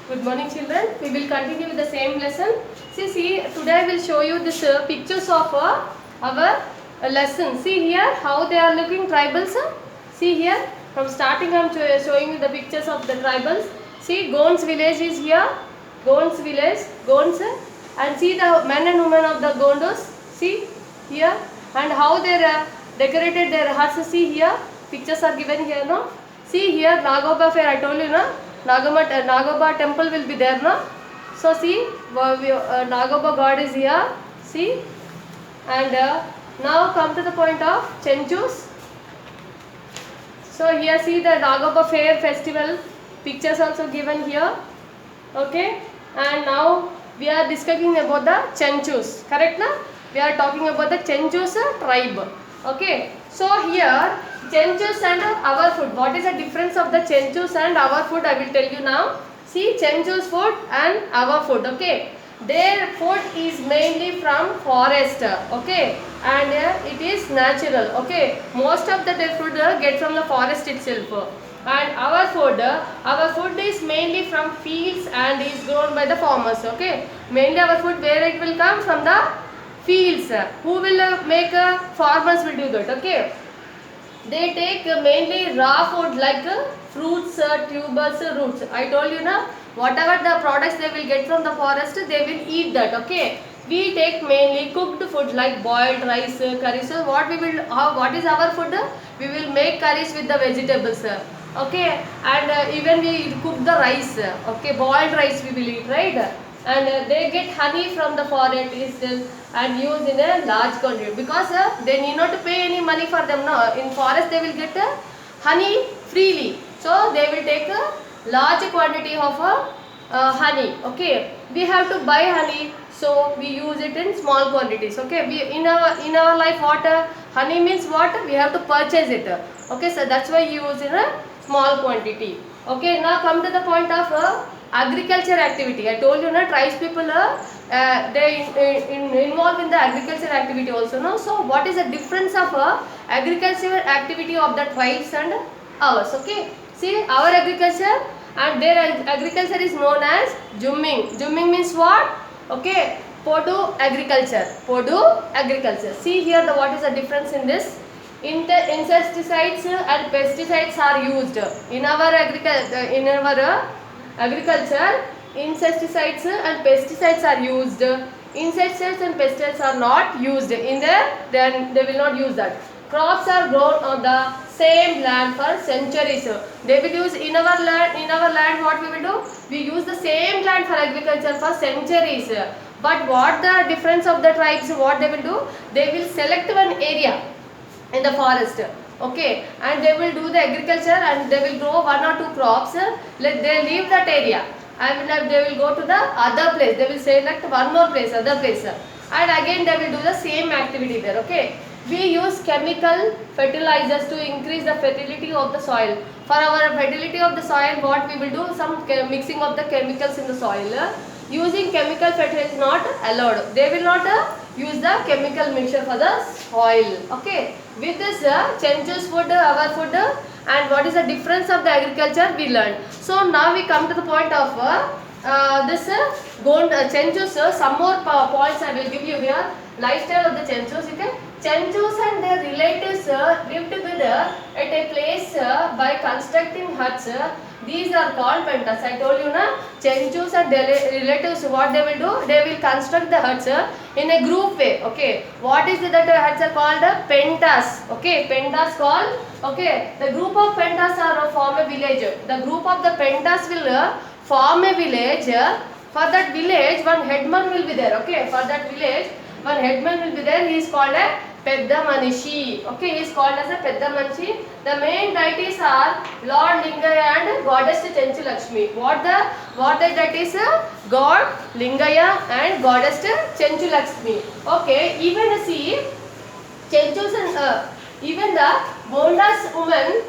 Good morning, children. We will continue with the same lesson. See, today I will show you this pictures of our lesson. See here how they are looking tribals. See here from starting I am showing you the pictures of the tribals. See, Gonds village is here. Gonds village, Gonds, and see the men and women of the Gondos. See here, and how they decorated their huts. See here, pictures are given here. No, see here Nagoba fair. I told you, no. Nagoba temple will be there, no? So see, Nagoba god is here. See, and now come to the point of Chenchus. So here see the Nagoba fair festival pictures also given here. Okay, and now we are discussing about the Chenchus. Correct, na? We are talking about the Chenchus tribe. Okay, so here Chenchus and our food. What is the difference of the Chenchus and our food? I will tell you now. See, Chenchus food and our food. Okay, their food is mainly from forest. Okay, and it is natural. Okay, most of the their food get from the forest itself. And our food is mainly from fields and is grown by the farmers. Okay, mainly our food where it will come from the fields. Who will make farmers will do that. Okay, they take mainly raw food like fruits, tubers, roots. I told you na, whatever the products they will get from the forest, they will eat that. Okay, we take mainly cooked food like boiled rice, curries. So what is our food? We will make curries with the vegetables. Okay, and even we cook the rice. Okay, boiled rice we will eat, right? And they get honey from the forest and use in a large quantity because they need not to pay any money for them. No, in forest they will get honey freely, so they will take a large quantity of honey. Okay, we have to buy honey, so we use it in small quantities. Okay, we in our life what honey means what we have to purchase it. Okay, so that's why you use in a small quantity. Okay, now come to the point of agriculture activity. I told you, na, tribes people they involved in the agriculture activity also. No, so what is the difference of agriculture activity of the tribes and ours? Okay, see, our agriculture and their agriculture is known as jumming. Jumming means what? Okay, Podu agriculture. Podu agriculture. See here what is the difference in this? Insecticides and pesticides are used in our agriculture. Insecticides and pesticides are used. Insecticides and pesticides are not used in there. Then they will not use that. Crops are grown on the same land for centuries. They will use in our land. In our land, what we will do? We use the same land for agriculture for centuries. But what the difference of the tribes? What they will do? They will select one area in the forest. Okay, and they will do the agriculture and they will grow one or two crops. They leave that area and they will go to the other place. They will select one more place, other place, and again they will do the same activity there. Okay, we use chemical fertilizers to increase the fertility of the soil. For our fertility of the soil, what we will do? Some mixing of the chemicals in the soil. Using chemical fertilizer is not allowed. They will not use the chemical mixture for the soil. Okay, with this Chenchus food, our food, and what is the difference of the agriculture we learned. So now we come to the point of this Chenchus. Some more points I will give you here. Lifestyle of the Chenchus. Okay, Chenchus and their relatives live together at a place by constructing huts. These are called pentas. I told you, na, Chenchus and their relatives, what they will do? They will construct the huts in a group way. Okay, what is it that the huts are called? Pentas. Okay, pentas called. Okay, the group of pentas are form a village. The group of the pentas will form a village. For that village, one headman will be there. Okay, for that village, one headman will be there. He is called a Pedda Manishi. Okay, he is called as a Pedda Manishi. The main deities are Lord Lingaya and Goddess Chenchu Lakshmi. What the deities? God Lingaya and Goddess Chenchu Lakshmi. Okay, even see Chenchus and even the Bondas woman.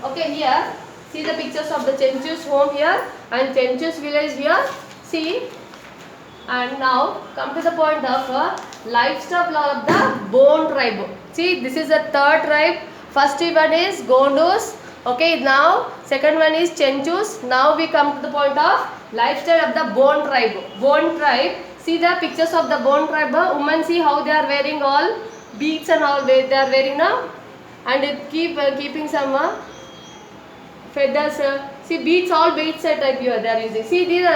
Okay, here see the pictures of the Chenchus home here and Chenchus village here. See. And now come to the point of lifestyle of the Bone tribe. See, this is the third tribe. First one is Gondos. Okay, now second one is Chenchus. Now we come to the point of Lifestyle of the Bond tribe. Bond tribe. See the pictures of the Bond tribe. Women, see how they are wearing all beads and all they are wearing now, and keeping some feathers. See beads, all beads type here they are using. See these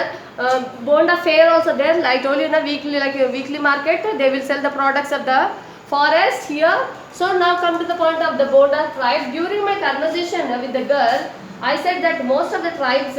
Bonda fair also there. I told you in a weekly, like a weekly market, they will sell the products of the forest here. So now come to the point of the Bonda tribe. During my conversation with the girl, I said that most of the tribes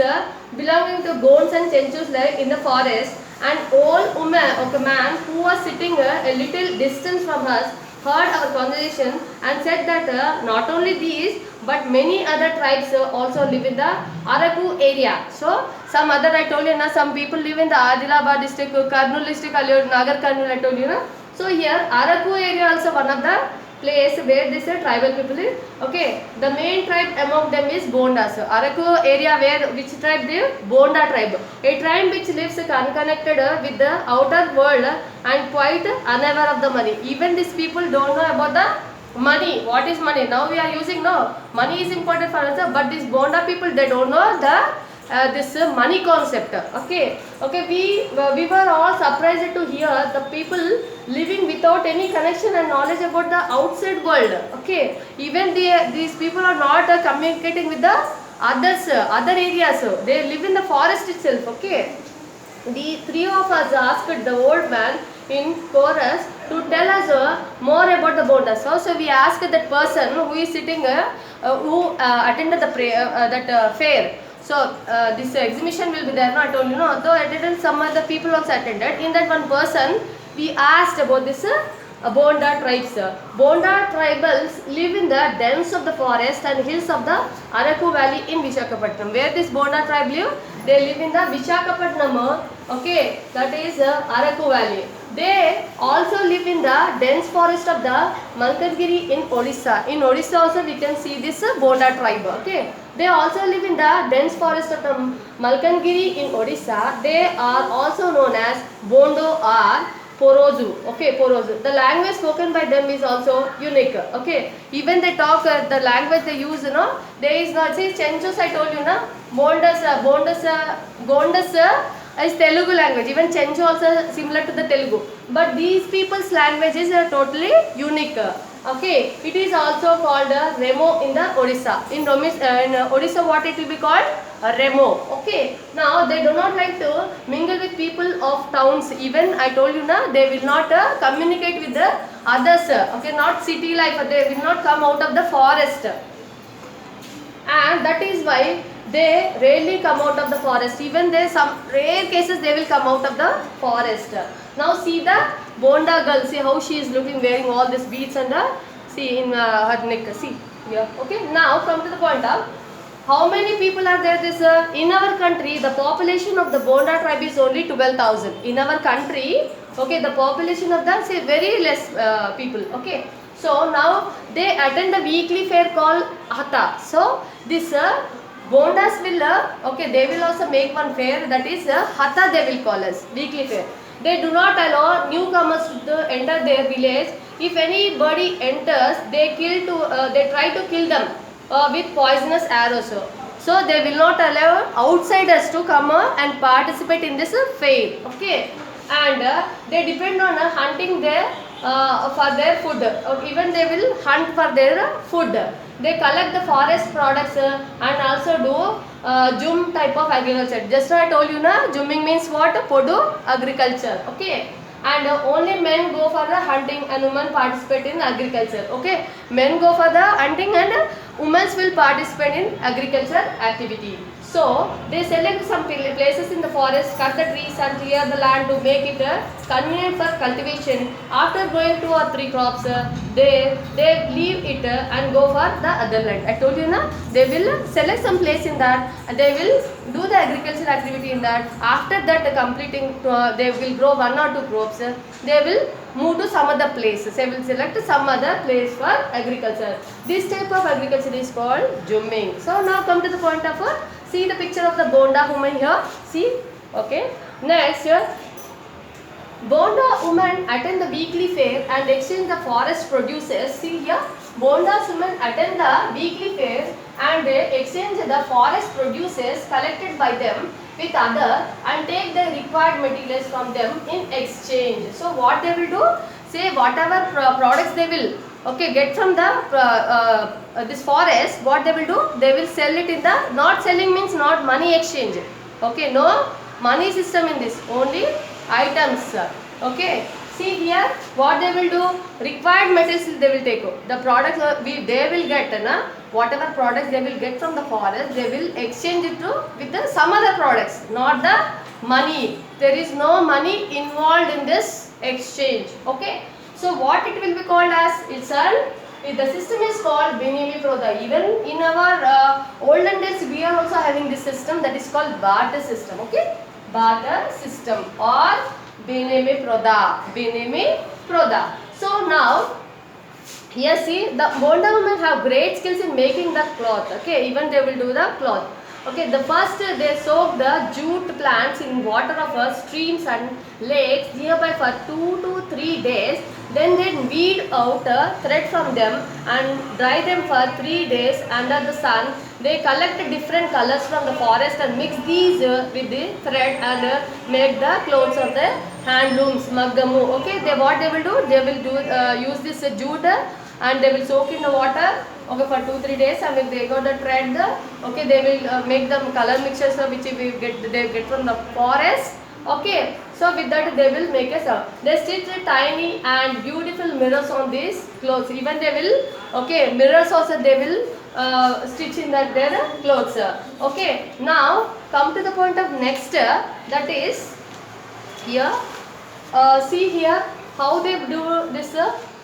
belonging to Gonds and Chenchus live in the forest. An old woman, okay, man who was sitting a little distance from us heard our conversation and said that not only these but many other tribes also live in the Araku area. So some other, I told you na, some people live in the Adilabad district, Kurnool district, Nagar Kurnool, I told you na. So here Araku area also one of the place where this tribal people live. Okay, the main tribe among them is Bondas. Araku area where which tribe live? Bonda tribe. A tribe which lives unconnected with the outer world and quite unaware of the money. Even these people don't know about the money. What is money? Now we are using, no, money is important for us, but these Bonda people, they don't know the this money concept. Okay, we were all surprised to hear the people living without any connection and knowledge about the outside world. Okay, even these people are not communicating with the others, other areas. They live in the forest itself. Okay, the three of us asked the old man in chorus to tell us more about the Bondas. So we asked that person who is sitting, who attended the fair. So this exhibition will be there. No, I told you, no. Though I attended, some other people also attended. In that one person, we asked about this Bonda tribes. Bonda tribals live in the dens of the forest and hills of the Araku Valley in Visakhapatnam. Where this Bonda tribe live? They live in the Visakhapatnam. Okay, that is Araku Valley. They also live in the dense forest of the Malkangiri in Odisha. In Odisha also we can see this Bonda tribe. Okay, they also live in the dense forest of the Malkangiri in Odisha. They are also known as Bondo or Porozu. Okay, Porozu. The language spoken by them is also unique. Okay, even they talk the language they use. You know, there is not. See, Chenchus, I told you, na. Gondas is Telugu language. Even Chenchu also similar to the Telugu. But these people's languages are totally unique. Okay, it is also called Remo in the Odisha. In Odisha, what it will be called? Remo. Okay. Now they do not like to mingle with people of towns. Even I told you na, they will not communicate with the others. Okay, not city life. They will not come out of the forest. And that is why they rarely come out of the forest. Even there some rare cases they will come out of the forest. Now see the Bonda girl. See how she is looking, wearing all these beads and see in her neck. See here. Okay. Now come to the point of how many people are there. This in our country the population of the Bonda tribe is only 12,000. In our country, okay, the population of the say very less people. Okay. So now they attend the weekly fair called Hatha. So this Bondas will, okay, they will also make one fair, that is Hatha they will call us, weekly fair. They do not allow newcomers to enter their village. If anybody enters, they try to kill them with poisonous arrows. So they will not allow outsiders to come and participate in this fair. Okay, and they depend on hunting their for their food. Even they will hunt for their food. They collect the forest products and also do jum type of agriculture. Just I told you na, jumming means what? Podu agriculture. Okay, and only men go for the hunting and women participate in agriculture. Okay, men go for the hunting and women will participate in agriculture activity. So they select some places in the forest, cut the trees and clear the land to make it convenient for cultivation. After growing 2 or 3 crops, they leave it and go for the other land. I told you na, they will select some place in that and they will do the agricultural activity in that. After that completing, they will grow 1 or 2 crops. They will move to some other place. They will select some other place for agriculture. This type of agriculture is called jumming. So now come to the point of see the picture of the Bonda woman here. See, okay. Next, Bonda women attend the weekly fair and exchange the forest produces. See here, Bondas women attend the weekly fairs and exchange the forest produces collected by them with other and take the required materials from them in exchange. So what they will do? Say whatever products they will get from the this forest, what they will do? They will sell it in the, not selling means not money exchange. Okay, no money system in this, only items. Okay, see here what they will do, required materials they will take. The products they will get whatever products they will get from the forest, they will exchange it to with the some other products, not the money. There is no money involved in this exchange. Okay, so what it will be called as, it's an, the system is called Benemi Proda. Even in our olden days we are also having this system, that is called barter system. Okay, barter system or Benemi Proda. Benemi Proda. So now here see, the Bonda women have great skills in making the cloth. Okay, even they will do the cloth. Okay, the first they soak the jute plants in water of streams and lakes nearby for 2 to 3 days. Then they weed out a thread from them and dry them for 3 days under the sun. They collect different colors from the forest and mix these with the thread and make the clothes of the handlooms, maggamu. Okay, they what they will do? They will do use this jute and they will soak in the water. Okay, for 2-3 days, and when they got the thread, okay, they will make the color mixtures which they get from the forest. Okay, so with that they will make a song. They stitch tiny and beautiful mirrors on these clothes. Even they will, okay, mirrors also they will stitch in that their clothes. Okay, now come to the point of next, that is here. See here how they do this.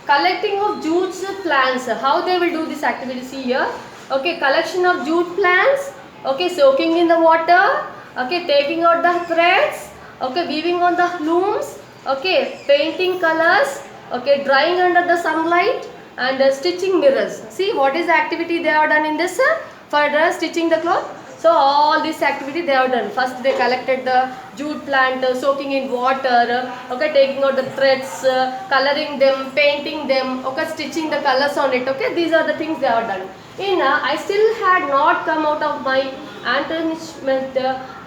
Collecting of jute plants, how they will do this activity. See here, okay, collection of jute plants, okay, soaking in the water, okay, taking out the threads, okay, weaving on the looms, okay, painting colors, okay, drying under the sunlight and stitching mirrors. See what is the activity they have done in this for stitching the cloth. So all this activity they have done. First they collected the jute plant, soaking in water, okay, taking out the threads, coloring them, painting them, okay, stitching the colors on it. Okay, these are the things they have done. In I still had not come out of my astonishment.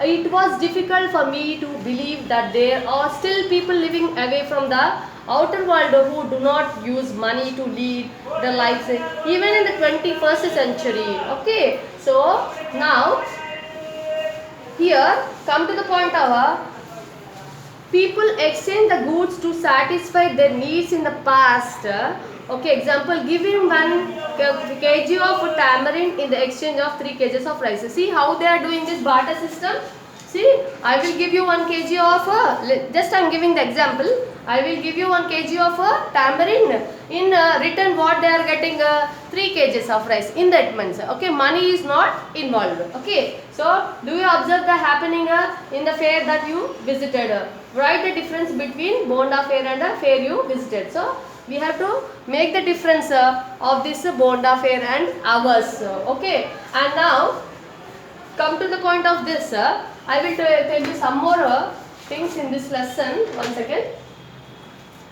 It was difficult for me to believe that there are still people living away from the outer world who do not use money to lead their lives even in the 21st century. Okay, so now here come to the point of people exchange the goods to satisfy their needs in the past. Okay, example, giving 1 kg of tamarind in the exchange of 3 kgs of rice. See how they are doing this barter system. See, I will give you 1 kg of, just I am giving the example, I will give you 1 kg of tamarind. In return what they are getting 3 kgs of rice. In that means, okay, money is not involved. Okay, so do you observe the happening in the fair that you visited? Write the difference between Bonda fair and the fair you visited. So we have to make the difference of this Bonda fair and ours. Okay, and now come to the point of this. I will tell you some more things in this lesson. One second.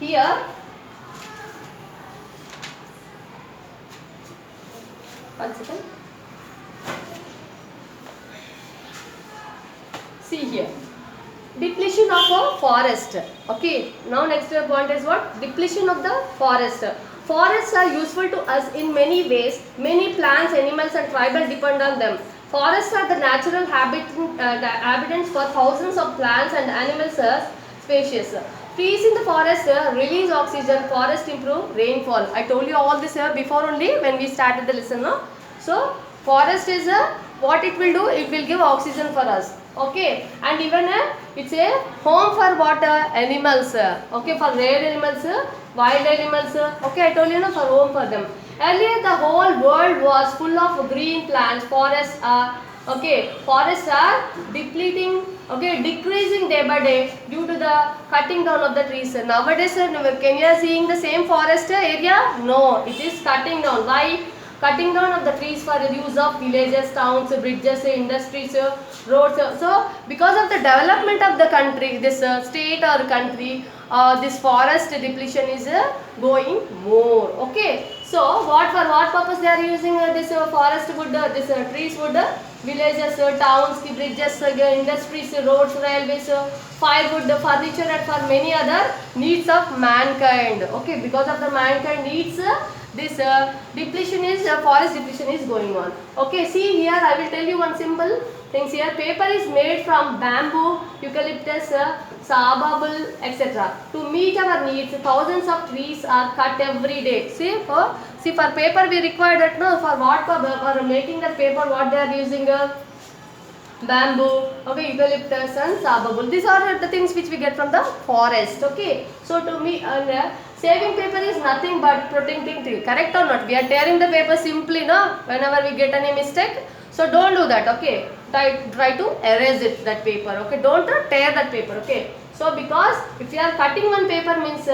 Here, one second. See here, depletion of a forest. Okay, now next point is what? Depletion of the forest. Forests are useful to us in many ways. Many plants, animals and tribal depend on them. Forests are the natural inhabitants for thousands of plants and animal species. Trees in the forest release oxygen, forest improve rainfall. I told you all this before only when we started the lesson. No? So, forest is what it will do? It will give oxygen for us. Okay, and even it's a home for what? Animals. Okay, for rare animals, wild animals. Okay, I told you, no, for home for them. Earlier the whole world was full of green plants. Forests are, okay, forests are depleting, okay, decreasing day by day due to the cutting down of the trees. Nowadays, can you seeing the same forest area? No, it is cutting down. Why? Cutting down of the trees for the use of villages, towns, bridges, industries, roads. So, because of the development of the country, this state or country, this forest depletion is going more. Okay. So for what purpose they are using this forest wood, this trees wood? Villages, towns, bridges, industries, roads, railways, firewood, furniture, and for many other needs of mankind. Okay, because of the mankind needs, this depletion is forest depletion is going on. Okay, see here I will tell you one simple things here. Paper is made from bamboo, eucalyptus, sababul, etc. To meet our needs, thousands of trees are cut every day. See for paper we require that, no, for what purpose? For making that paper, what they are using? Bamboo, okay, eucalyptus and sababul. These are the things which we get from the forest. Okay, so to me, saving paper is nothing but protecting tree. Correct or not? We are tearing the paper simply, no? Whenever we get any mistake, so don't do that. Okay, try to erase it, that paper. Okay, don't tear that paper. Okay, so because if you are cutting one paper means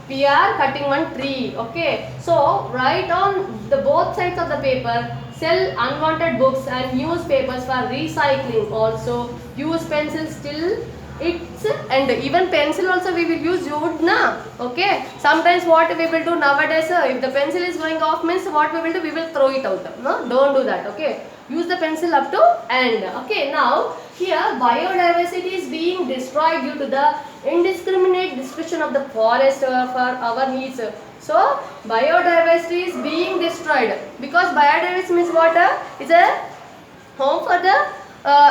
we are cutting one tree. Okay, so write on the both sides of the paper. Sell unwanted books and newspapers for recycling. Also use pencils till its end. Even pencil also we will use wood, na. Okay, sometimes what we will do nowadays, if the pencil is going off means what we will do, we will throw it out. No, don't do that. Okay, use the pencil up to end. Okay, now here biodiversity is being destroyed due to the indiscriminate destruction of the forest for our needs. So biodiversity is being destroyed because biodiversity means what? Is a home for the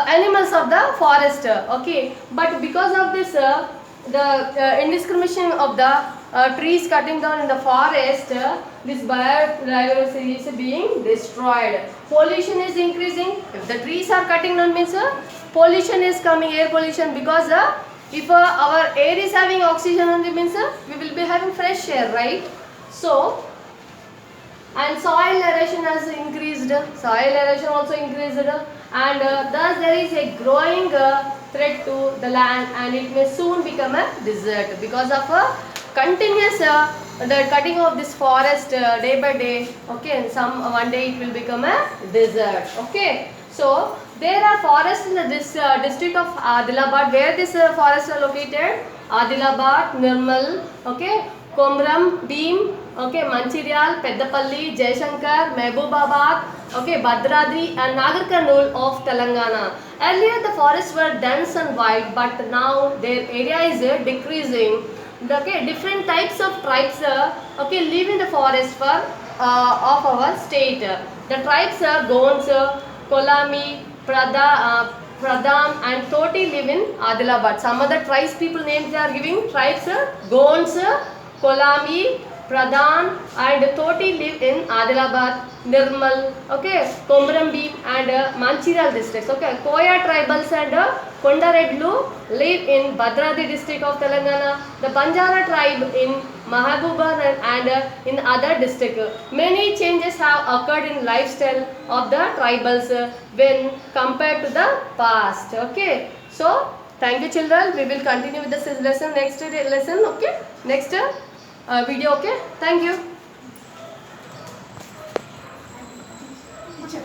animals of the forest. Okay, but because of this the indiscrimination of the trees cutting down in the forest, this biodiversity is being destroyed. Pollution is increasing. If the trees are cutting down means pollution is coming, air pollution, because if our air is having oxygen only means we will be having fresh air, right? So, and soil erosion has increased, soil erosion also increased, and thus there is a growing threat to the land, and it may soon become a desert because of a continuous the cutting of this forest day by day. Okay, and one day it will become a desert. Okay, so there are forests in this district of Adilabad. Where this forests are located? Adilabad, Nirmal, okay, Komram, Beam, okay, Manchiryal, Peddapalli, Jayashankar, Mehboobabaad, okay, Bhadradri and Nagar Karnool of Telangana. Earlier the forests were dense and wide, but now their area is decreasing. Okay, different types of tribes okay, live in the forest for of our state. The tribes are Gonds, Kolami, Pradham and Toti live in Adilabad. Some other tribes people names they are giving. Tribes Gonds, Kolami, Pradhan and Toti live in Adilabad, Nirmal, okay, Komrambeem and Manchiral districts. Okay, Koya tribals and Kondaredlu live in Bhadradri district of Telangana. The Banjara tribe in Mahabubnagar and in other district. Many changes have occurred in lifestyle of the tribals when compared to the past. Okay, so thank you children. We will continue with this lesson next lesson. Okay, next video. Okay, thank you.